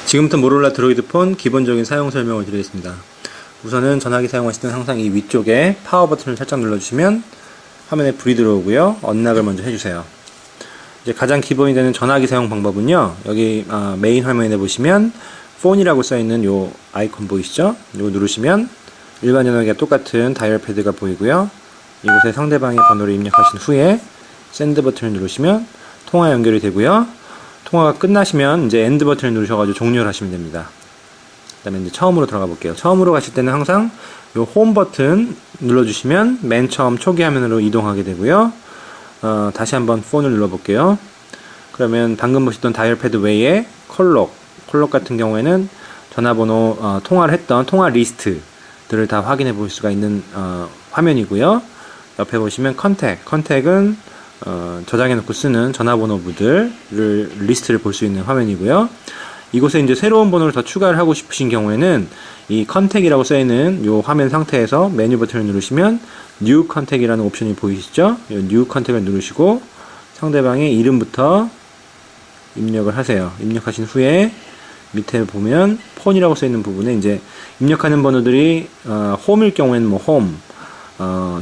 지금부터 모로라 드로이드 폰 기본적인 사용 설명을 드리겠습니다. 우선은 전화기 사용하실 때는 항상 이 위쪽에 파워 버튼을 살짝 눌러주시면 화면에 불이 들어오고요. 언락을 먼저 해주세요. 이제 가장 기본이 되는 전화기 사용 방법은요. 여기 메인 화면에 보시면 폰이라고 써있는 요 아이콘 보이시죠? 이거 누르시면 일반 전화기와 똑같은 다이얼 패드가 보이고요. 이곳에 상대방의 번호를 입력하신 후에 샌드 버튼을 누르시면 통화 연결이 되고요. 통화가 끝나시면 이제 엔드 버튼을 누르셔가지고 종료를 하시면 됩니다. 그 다음에 이제 처음으로 들어가 볼게요. 처음으로 가실 때는 항상 요 홈 버튼 눌러주시면 맨 처음 초기 화면으로 이동하게 되고요. 다시 한번 폰을 눌러볼게요. 그러면 방금 보셨던 다이얼 패드 외에 콜록 같은 경우에는 전화번호 통화를 했던 통화 리스트들을 다 확인해 볼 수가 있는 화면이고요. 옆에 보시면 컨택은 저장해 놓고 쓰는 전화번호부들을 리스트를 볼 수 있는 화면이고요. 이곳에 이제 새로운 번호를 더 추가를 하고 싶으신 경우에는 이 컨택이라고 써있는 이 화면 상태에서 메뉴 버튼을 누르시면 뉴 컨택이라는 옵션이 보이시죠? 이 뉴 컨택을 누르시고 상대방의 이름부터 입력을 하세요. 입력하신 후에 밑에 보면 폰이라고 써있는 부분에 이제 입력하는 번호들이 홈일 경우에는 뭐 홈,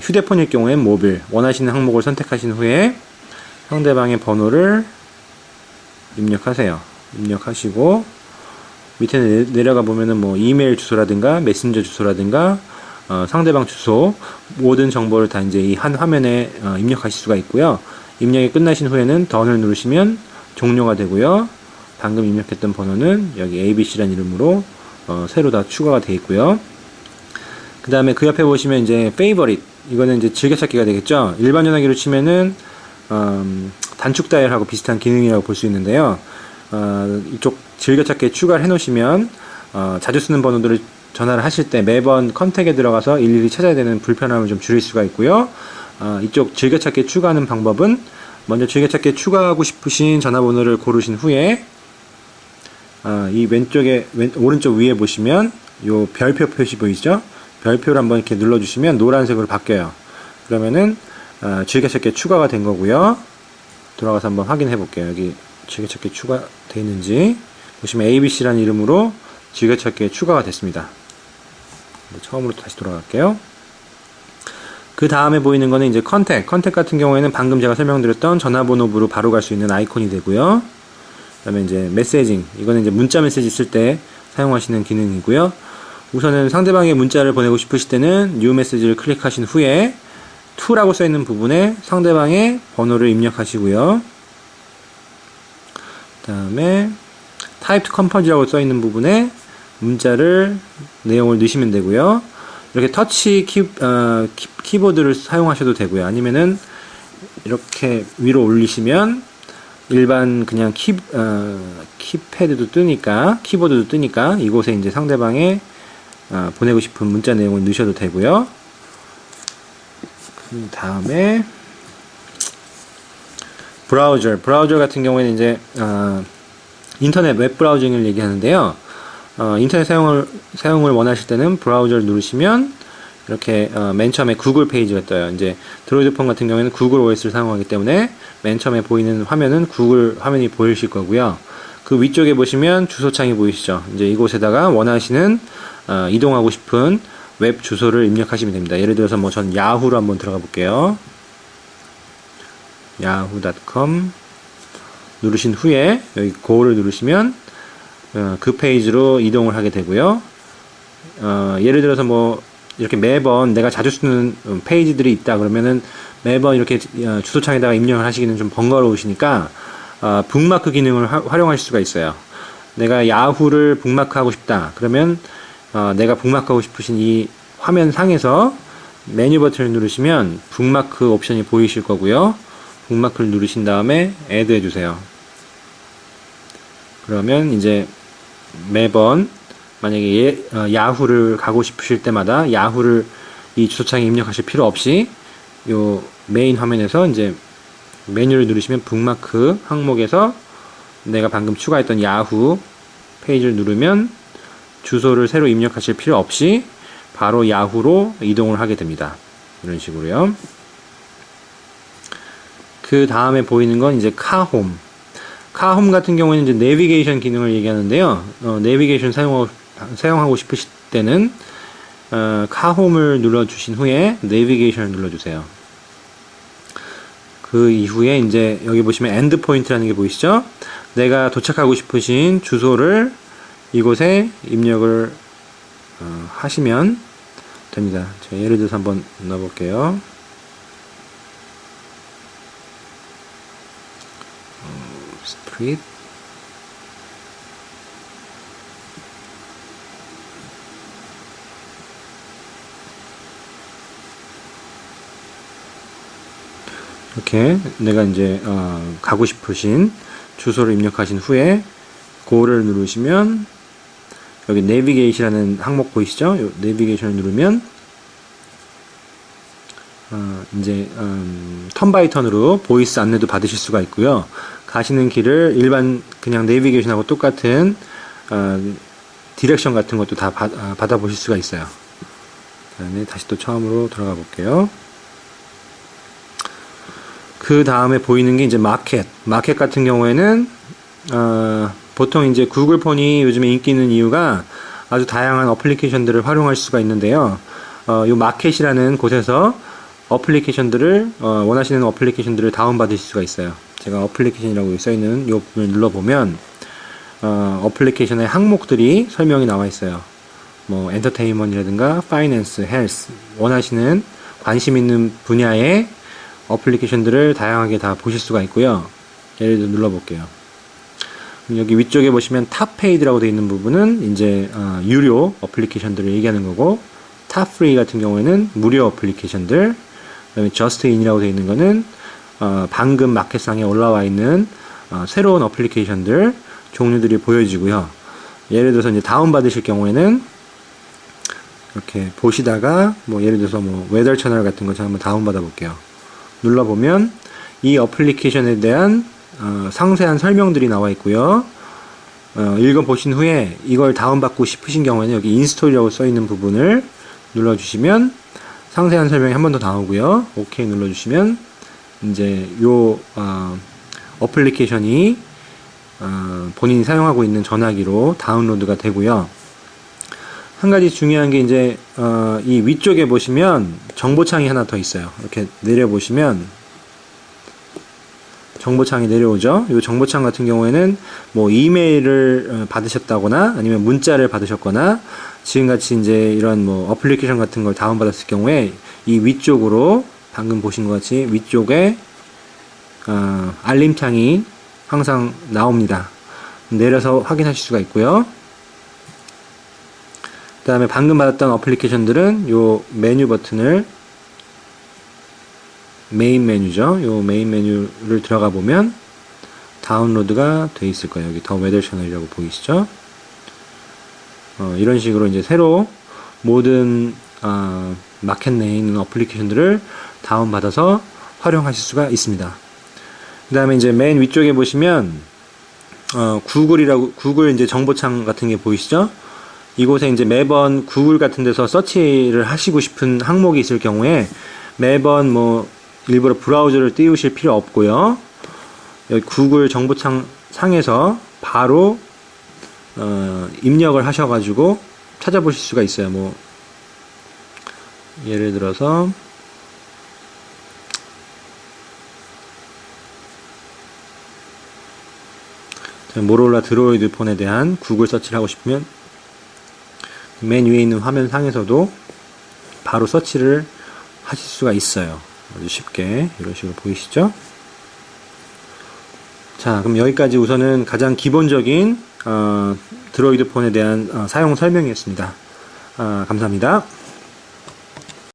휴대폰일 경우엔 모빌, 원하시는 항목을 선택하신 후에 상대방의 번호를 입력하세요. 입력하시고 밑에 내려가 보면은 뭐 이메일 주소라든가 메신저 주소라든가 상대방 주소 모든 정보를 다 이제 이 한 화면에 입력하실 수가 있고요. 입력이 끝나신 후에는 던을 누르시면 종료가 되고요. 방금 입력했던 번호는 여기 ABC라는 이름으로 새로 다 추가가 되어 있고요. 그 다음에 그 옆에 보시면 이제 페이버릿, 이거는 이제 즐겨찾기가 되겠죠. 일반 전화기로 치면은 단축 다이얼하고 비슷한 기능이라고 볼 수 있는데요. 이쪽 즐겨찾기에 추가를 해 놓으시면 자주 쓰는 번호들을 전화를 하실 때 매번 컨택에 들어가서 일일이 찾아야 되는 불편함을 좀 줄일 수가 있고요. 이쪽 즐겨찾기에 추가하는 방법은 먼저 즐겨찾기에 추가하고 싶으신 전화번호를 고르신 후에 이 오른쪽 위에 보시면 요 별표 표시 보이죠? 별표를 한번 이렇게 눌러주시면 노란색으로 바뀌어요. 그러면은 즐겨찾기에 추가가 된 거고요. 돌아가서 한번 확인해 볼게요. 여기 즐겨찾기에 추가되어 있는지 보시면 ABC라는 이름으로 즐겨찾기에 추가가 됐습니다. 처음으로 다시 돌아갈게요. 그 다음에 보이는 거는 이제 컨택 같은 경우에는 방금 제가 설명드렸던 전화번호부로 바로 갈 수 있는 아이콘이 되고요. 그 다음에 이제 메시징, 이거는 이제 문자 메시지 쓸 때 사용하시는 기능이고요. 우선은 상대방의 문자를 보내고 싶으실 때는 뉴 메시지를 클릭하신 후에 to라고 써있는 부분에 상대방의 번호를 입력하시고요. 그 다음에 type to compose라고 써있는 부분에 문자를 내용을 넣으시면 되고요. 이렇게 터치 키보드를 사용하셔도 되고요. 아니면은 이렇게 위로 올리시면 일반 그냥 키패드도 뜨니까, 키보드도 뜨니까 이곳에 이제 상대방의 보내고 싶은 문자 내용을 넣으셔도 되고요. 그 다음에 브라우저 같은 경우에는 이제 인터넷 웹 브라우징을 얘기하는데요. 인터넷 사용을 원하실 때는 브라우저를 누르시면 이렇게 맨 처음에 구글 페이지가 떠요. 이제 드로이드폰 같은 경우에는 구글 OS를 사용하기 때문에 맨 처음에 보이는 화면은 구글 화면이 보이실 거고요. 그 위쪽에 보시면 주소창이 보이시죠? 이제 이곳에다가 원하시는 이동하고 싶은 웹 주소를 입력하시면 됩니다. 예를 들어서 뭐 전 야후로 한번 들어가 볼게요. yahoo.com 누르신 후에 여기 go를 누르시면 그 페이지로 이동을 하게 되고요. 예를 들어서 뭐 이렇게 매번 내가 자주 쓰는 페이지들이 있다 그러면은 매번 이렇게 주소창에다가 입력을 하시기는 좀 번거로우시니까 북마크 기능을 활용하실 수가 있어요. 내가 야후를 북마크하고 싶다 그러면 내가 북마크하고 싶으신 이 화면 상에서 메뉴 버튼을 누르시면 북마크 옵션이 보이실 거고요. 북마크를 누르신 다음에 add 해주세요. 그러면 이제 매번 만약에 야후를 가고 싶으실 때마다 야후를 이 주소창에 입력하실 필요 없이 요 메인 화면에서 이제 메뉴를 누르시면 북마크 항목에서 내가 방금 추가했던 야후 페이지를 누르면 주소를 새로 입력하실 필요 없이 바로 야후로 이동을 하게 됩니다. 이런 식으로요. 그 다음에 보이는 건 이제 카홈. 카홈 같은 경우에는 이제 내비게이션 기능을 얘기하는데요. 내비게이션 사용하고 싶으실 때는 카홈을 눌러주신 후에 내비게이션을 눌러주세요. 그 이후에 이제 여기 보시면 엔드 포인트라는 게 보이시죠? 내가 도착하고 싶으신 주소를 이곳에 입력을 하시면 됩니다. 제가 예를 들어서 한번 넣어볼게요. 스트리트 이렇게 내가 이제 가고 싶으신 주소를 입력하신 후에 고를 누르시면 여기 내비게이션이라는 항목 보이시죠? 요 내비게이션을 누르면 이제 턴 바이 턴으로 보이스 안내도 받으실 수가 있고요. 가시는 길을 일반 그냥 내비게이션하고 똑같은 디렉션 같은 것도 다 받아보실 수가 있어요. 그다음에 다시 또 처음으로 들어가 볼게요. 그 다음에 보이는 게 이제 마켓 같은 경우에는 보통 이제 구글 폰이 요즘에 인기 있는 이유가 아주 다양한 어플리케이션들을 활용할 수가 있는데요. 요 마켓이라는 곳에서 어플리케이션들을 원하시는 어플리케이션들을 다운받으실 수가 있어요. 제가 어플리케이션이라고 써있는 요 부분을 눌러보면 어플리케이션의 항목들이 설명이 나와 있어요. 뭐 엔터테인먼트라든가 파이낸스, 헬스 원하시는 관심 있는 분야의 어플리케이션들을 다양하게 다 보실 수가 있고요. 예를 들어 눌러볼게요. 여기 위쪽에 보시면 탑 페이드라고 되어 있는 부분은 이제 유료 어플리케이션들을 얘기하는 거고, 탑 프리 같은 경우에는 무료 어플리케이션들, 그다음에 저스트 인이라고 되어 있는 거는 방금 마켓상에 올라와 있는 새로운 어플리케이션들 종류들이 보여지고요. 예를 들어서 이제 다운 받으실 경우에는 이렇게 보시다가 뭐 예를 들어서 뭐 웨더 채널 같은 거 제가 한번 다운 받아 볼게요. 눌러보면 이 어플리케이션에 대한 상세한 설명들이 나와 있고요. 읽어보신 후에 이걸 다운받고 싶으신 경우에는 여기 인스톨이라고 써있는 부분을 눌러주시면 상세한 설명이 한 번 더 나오고요. OK 눌러주시면 이제 요 어플리케이션이 본인이 사용하고 있는 전화기로 다운로드가 되고요. 한 가지 중요한 게 이제 이 위쪽에 보시면 정보창이 하나 더 있어요. 이렇게 내려보시면 정보창이 내려오죠. 이 정보창 같은 경우에는 뭐 이메일을 받으셨다거나 아니면 문자를 받으셨거나 지금같이 이제 이런 뭐 어플리케이션 같은 걸 다운받았을 경우에 이 위쪽으로 방금 보신 것 같이 위쪽에 알림창이 항상 나옵니다. 내려서 확인하실 수가 있고요. 그 다음에 방금 받았던 어플리케이션들은 요 메뉴 버튼을 메인 메뉴죠. 요 메인 메뉴를 들어가 보면 다운로드가 돼 있을 거예요. 여기 더 웨더 채널이라고 보이시죠? 이런 식으로 이제 새로 모든 마켓 내에 있는 어플리케이션들을 다운받아서 활용하실 수가 있습니다. 그 다음에 이제 맨 위쪽에 보시면 구글 이제 정보창 같은 게 보이시죠? 이곳에 이제 매번 구글 같은 데서 서치를 하시고 싶은 항목이 있을 경우에 매번 뭐 일부러 브라우저를 띄우실 필요 없고요. 여기 구글 정보창 상에서 바로 입력을 하셔가지고 찾아보실 수가 있어요. 뭐 예를 들어서 모로라 드로이드 폰에 대한 구글 서치를 하고 싶으면 맨 위에 있는 화면 상에서도 바로 서치를 하실 수가 있어요. 아주 쉽게 이런 식으로 보이시죠? 자, 그럼 여기까지 우선은 가장 기본적인 드로이드 폰에 대한 사용 설명이었습니다. 감사합니다.